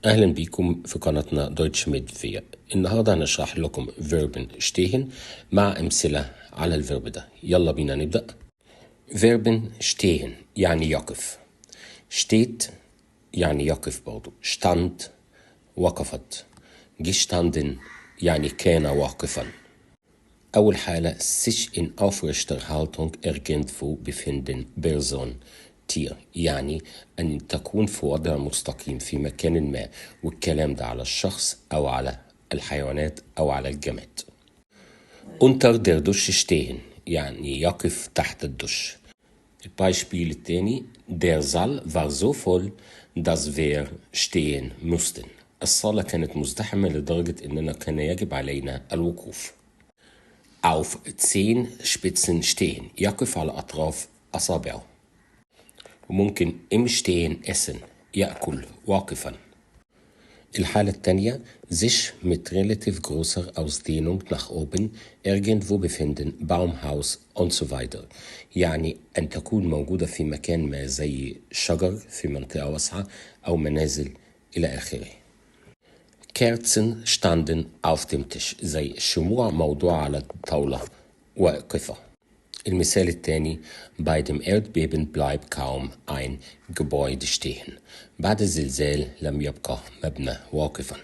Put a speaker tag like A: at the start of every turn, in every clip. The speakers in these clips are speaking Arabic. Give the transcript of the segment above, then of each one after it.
A: أهلا بكم في قناتنا دويتش ميد فيا. النهاردة هنشرح لكم فيربن شتيهن مع أمثلة على الفيرب ده. يلا بينا نبدأ. فيربن شتيهن يعني يقف. شتيت يعني يقف برضو. شتاند وقفت. gestanden يعني كان واقفا. أول حالة sich in aufrechter Haltung irgendwo befinden Person Tier، يعني أن تكون في وضع مستقيم في مكان ما، والكلام ده على الشخص أو على الحيوانات أو على الجماد. unter der Dusche stehen يعني يقف تحت الدش. البايشبيل التاني der Saal war so voll dass wir stehen mussten. الصالة كانت مزدحمة لدرجة أننا كان يجب علينا الوقوف. auf 10 Spitzen stehen يقف على أطراف أصابعه. وممكن im Stehen essen يأكل واقفا. الحالة الثانية sich mit relativ großer Ausdehnung nach oben irgendwo befinden Baumhaus und so weiter، يعني أن تكون موجودة في مكان ما زي شجر في منطقة واسعة أو منازل إلى آخره. Kerzen standen auf dem Tisch زي الشموع موضوعة على الطاولة واقفة. المثال الثاني bei dem Erdbeben bleibt kaum ein Gebäude stehen. بعد الزلزال لم يبقى مبنى واقفا.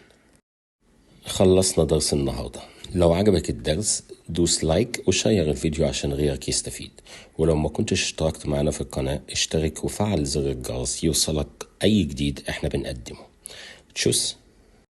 A: خلصنا درس النهاردة. لو عجبك الدرس دوس لايك وشير الفيديو عشان غيرك يستفيد، ولو ما كنتش اشتركت معنا في القناة اشترك وفعل زر الجرس يوصلك أي جديد احنا بنقدمه. تشوس.